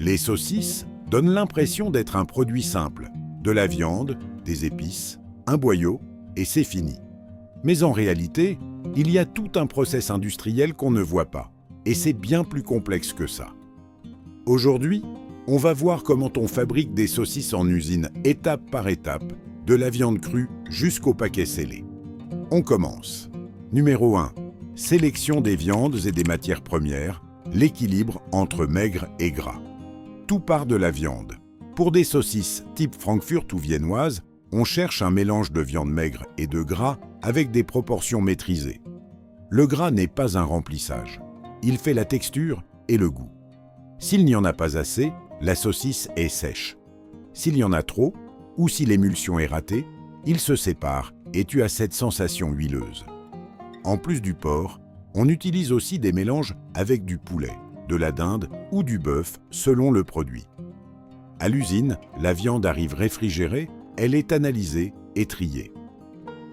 Les saucisses donnent l'impression d'être un produit simple, de la viande, des épices, un boyau, et c'est fini. Mais en réalité, il y a tout un process industriel qu'on ne voit pas, et c'est bien plus complexe que ça. Aujourd'hui, on va voir comment on fabrique des saucisses en usine étape par étape, de la viande crue jusqu'au paquet scellé. On commence. Numéro 1. Sélection des viandes et des matières premières, l'équilibre entre maigre et gras. Tout part de la viande. Pour des saucisses type Frankfurt ou viennoise, on cherche un mélange de viande maigre et de gras avec des proportions maîtrisées. Le gras n'est pas un remplissage. Il fait la texture et le goût. S'il n'y en a pas assez, la saucisse est sèche. S'il y en a trop, ou si l'émulsion est ratée, il se sépare et tu as cette sensation huileuse. En plus du porc, on utilise aussi des mélanges avec du poulet, de la dinde ou du bœuf selon le produit. À l'usine, la viande arrive réfrigérée, elle est analysée et triée.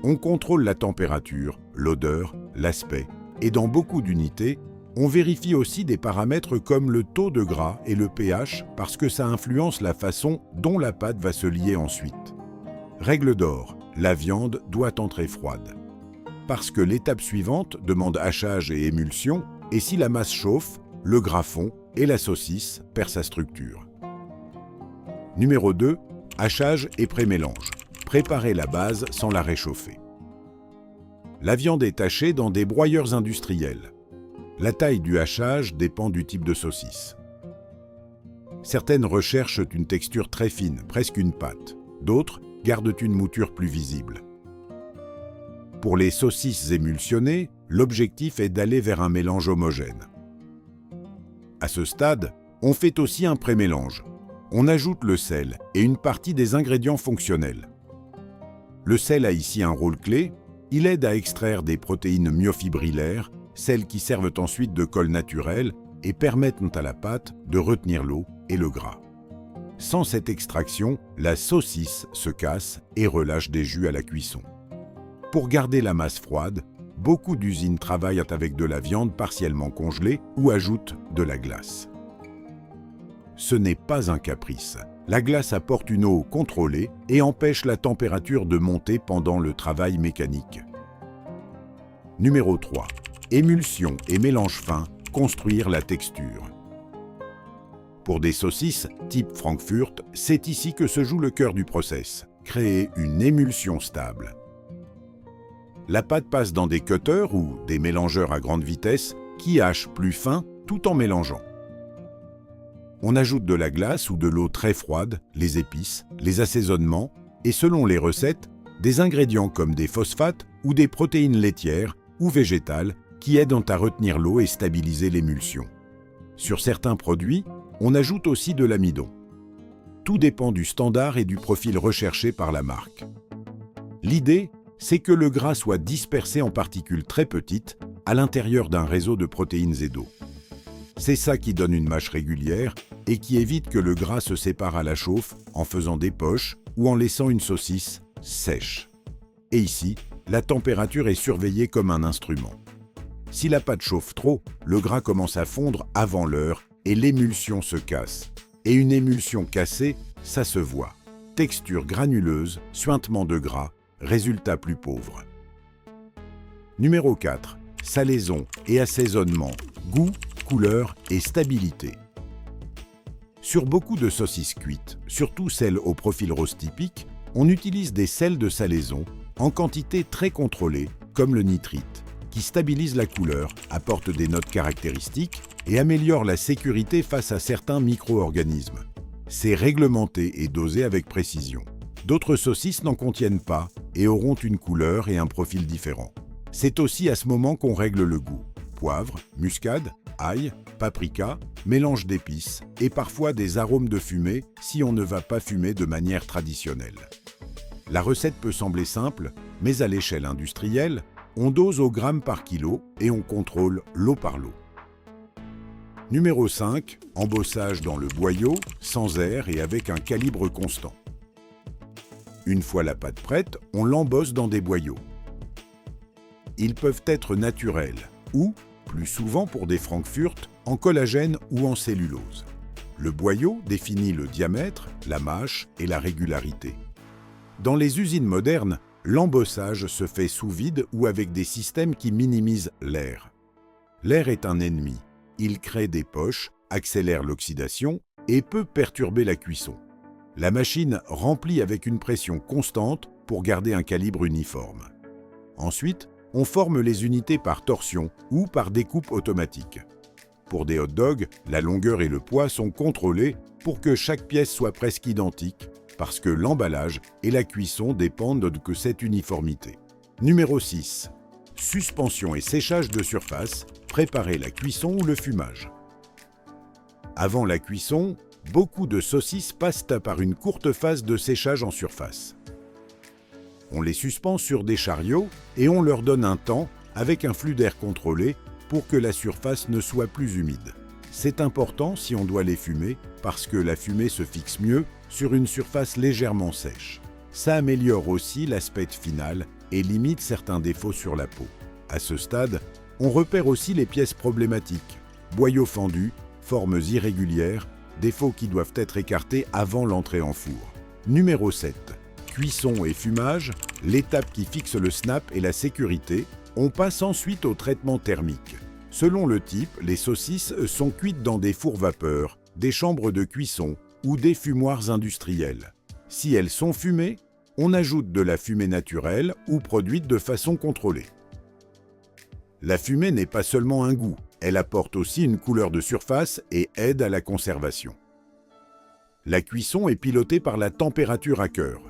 On contrôle la température, l'odeur, l'aspect et dans beaucoup d'unités, on vérifie aussi des paramètres comme le taux de gras et le pH parce que ça influence la façon dont la pâte va se lier ensuite. Règle d'or, la viande doit entrer froide. Parce que l'étape suivante demande hachage et émulsion, et si la masse chauffe, le gras fond et la saucisse perd sa structure. Numéro 2. Hachage et pré-mélange. Préparez la base sans la réchauffer. La viande est hachée dans des broyeurs industriels. La taille du hachage dépend du type de saucisse. Certaines recherchent une texture très fine, presque une pâte. D'autres gardent une mouture plus visible. Pour les saucisses émulsionnées, l'objectif est d'aller vers un mélange homogène. À ce stade, on fait aussi un pré-mélange. On ajoute le sel et une partie des ingrédients fonctionnels. Le sel a ici un rôle clé. Il aide à extraire des protéines myofibrillaires, celles qui servent ensuite de colle naturel et permettent à la pâte de retenir l'eau et le gras. Sans cette extraction, la saucisse se casse et relâche des jus à la cuisson. Pour garder la masse froide, beaucoup d'usines travaillent avec de la viande partiellement congelée ou ajoutent de la glace. Ce n'est pas un caprice. La glace apporte une eau contrôlée et empêche la température de monter pendant le travail mécanique. Numéro 3. Émulsion et mélange fin, construire la texture. Pour des saucisses type Frankfurt, c'est ici que se joue le cœur du process, créer une émulsion stable. La pâte passe dans des cutters ou des mélangeurs à grande vitesse qui hachent plus fin tout en mélangeant. On ajoute de la glace ou de l'eau très froide, les épices, les assaisonnements et selon les recettes, des ingrédients comme des phosphates ou des protéines laitières ou végétales qui aident à retenir l'eau et stabiliser l'émulsion. Sur certains produits, on ajoute aussi de l'amidon. Tout dépend du standard et du profil recherché par la marque. L'idée, c'est que le gras soit dispersé en particules très petites à l'intérieur d'un réseau de protéines et d'eau. C'est ça qui donne une mâche régulière et qui évite que le gras se sépare à la chauffe en faisant des poches ou en laissant une saucisse sèche. Et ici, la température est surveillée comme un instrument. Si la pâte chauffe trop, le gras commence à fondre avant l'heure et l'émulsion se casse. Et une émulsion cassée, ça se voit. Texture granuleuse, suintement de gras, résultat plus pauvre. Numéro 4. Salaison et assaisonnement, goût, couleur et stabilité. Sur beaucoup de saucisses cuites, surtout celles au profil rose typique, on utilise des sels de salaison en quantité très contrôlée, comme le nitrite, qui stabilise la couleur, apporte des notes caractéristiques et améliore la sécurité face à certains micro-organismes. C'est réglementé et dosé avec précision. D'autres saucisses n'en contiennent pas et auront une couleur et un profil différents. C'est aussi à ce moment qu'on règle le goût. Poivre, muscade, ail, paprika, mélange d'épices et parfois des arômes de fumée si on ne va pas fumer de manière traditionnelle. La recette peut sembler simple, mais à l'échelle industrielle, on dose au gramme par kilo et on contrôle lot par lot. Numéro 5. Embossage dans le boyau, sans air et avec un calibre constant. Une fois la pâte prête, on l'embosse dans des boyaux. Ils peuvent être naturels ou, plus souvent pour des Frankfurt, en collagène ou en cellulose. Le boyau définit le diamètre, la mâche et la régularité. Dans les usines modernes, l'embossage se fait sous vide ou avec des systèmes qui minimisent l'air. L'air est un ennemi. Il crée des poches, accélère l'oxydation et peut perturber la cuisson. La machine remplit avec une pression constante pour garder un calibre uniforme. Ensuite, on forme les unités par torsion ou par découpe automatique. Pour des hot dogs, la longueur et le poids sont contrôlés pour que chaque pièce soit presque identique, parce que l'emballage et la cuisson dépendent de cette uniformité. Numéro 6. Suspension et séchage de surface, préparer la cuisson ou le fumage. Avant la cuisson, beaucoup de saucisses passent par une courte phase de séchage en surface. On les suspend sur des chariots et on leur donne un temps avec un flux d'air contrôlé pour que la surface ne soit plus humide. C'est important si on doit les fumer parce que la fumée se fixe mieux sur une surface légèrement sèche. Ça améliore aussi l'aspect final et limite certains défauts sur la peau. À ce stade, on repère aussi les pièces problématiques, boyaux fendus, formes irrégulières, défauts qui doivent être écartés avant l'entrée en four. Numéro 7. Cuisson et fumage, l'étape qui fixe le snap et la sécurité. On passe ensuite au traitement thermique. Selon le type, les saucisses sont cuites dans des fours vapeur, des chambres de cuisson ou des fumoirs industriels. Si elles sont fumées, on ajoute de la fumée naturelle ou produite de façon contrôlée. La fumée n'est pas seulement un goût, elle apporte aussi une couleur de surface et aide à la conservation. La cuisson est pilotée par la température à cœur.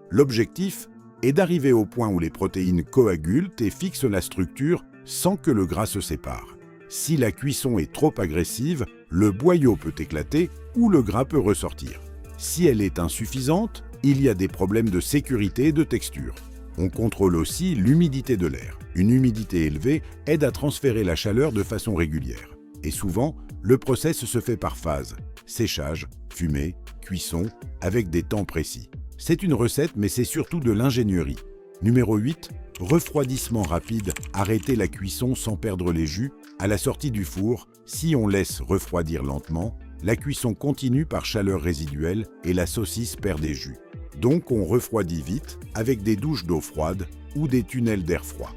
L'objectif est d'arriver au point où les protéines coagulent et fixent la structure sans que le gras se sépare. Si la cuisson est trop agressive, le boyau peut éclater ou le gras peut ressortir. Si elle est insuffisante, il y a des problèmes de sécurité et de texture. On contrôle aussi l'humidité de l'air. Une humidité élevée aide à transférer la chaleur de façon régulière. Et souvent, le process se fait par phase. Séchage, fumée, cuisson, avec des temps précis. C'est une recette, mais c'est surtout de l'ingénierie. Numéro 8. Refroidissement rapide. Arrêter la cuisson sans perdre les jus. À la sortie du four, si on laisse refroidir lentement, la cuisson continue par chaleur résiduelle et la saucisse perd des jus. Donc on refroidit vite avec des douches d'eau froide ou des tunnels d'air froid.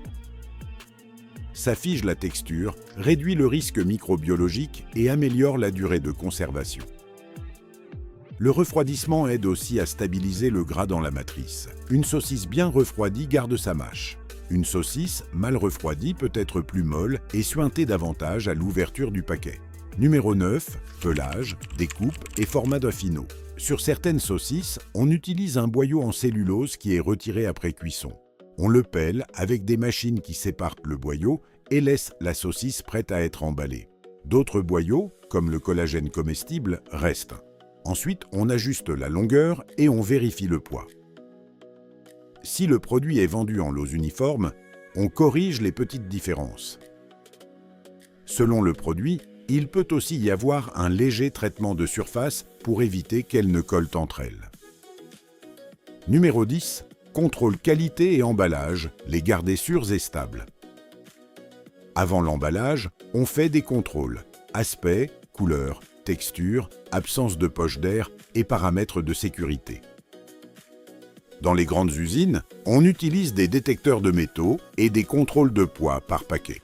Ça fige la texture, réduit le risque microbiologique et améliore la durée de conservation. Le refroidissement aide aussi à stabiliser le gras dans la matrice. Une saucisse bien refroidie garde sa mâche. Une saucisse mal refroidie peut être plus molle et suinter davantage à l'ouverture du paquet. Numéro 9. Pelage, découpe et format de finot. Sur certaines saucisses, on utilise un boyau en cellulose qui est retiré après cuisson. On le pèle avec des machines qui séparent le boyau et laissent la saucisse prête à être emballée. D'autres boyaux, comme le collagène comestible, restent. Ensuite, on ajuste la longueur et on vérifie le poids. Si le produit est vendu en lots uniformes, on corrige les petites différences. Selon le produit, il peut aussi y avoir un léger traitement de surface pour éviter qu'elles ne collent entre elles. Numéro 10. Contrôle qualité et emballage, les garder sûrs et stables. Avant l'emballage, on fait des contrôles. Aspect, couleur, texture, absence de poche d'air et paramètres de sécurité. Dans les grandes usines, on utilise des détecteurs de métaux et des contrôles de poids par paquet.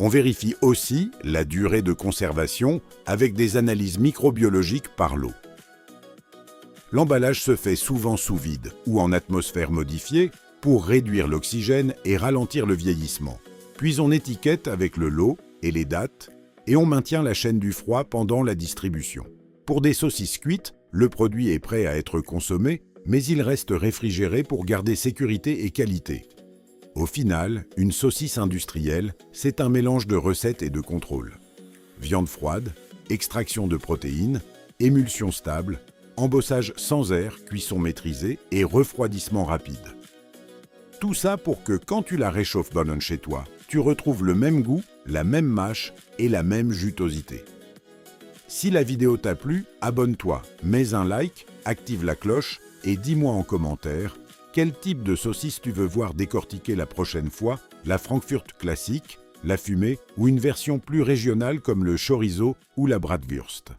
On vérifie aussi la durée de conservation avec des analyses microbiologiques par l'eau. L'emballage se fait souvent sous vide ou en atmosphère modifiée pour réduire l'oxygène et ralentir le vieillissement. Puis on étiquette avec le lot et les dates et on maintient la chaîne du froid pendant la distribution. Pour des saucisses cuites, le produit est prêt à être consommé, mais il reste réfrigéré pour garder sécurité et qualité. Au final, une saucisse industrielle, c'est un mélange de recettes et de contrôle. Viande froide, extraction de protéines, émulsion stable, embossage sans air, cuisson maîtrisée et refroidissement rapide. Tout ça pour que quand tu la réchauffes bonne chez toi, tu retrouves le même goût, la même mâche et la même jutosité. Si la vidéo t'a plu, abonne-toi, mets un like, active la cloche et dis-moi en commentaire quel type de saucisse tu veux voir décortiquer la prochaine fois, la Frankfurt classique, la fumée ou une version plus régionale comme le chorizo ou la bratwurst.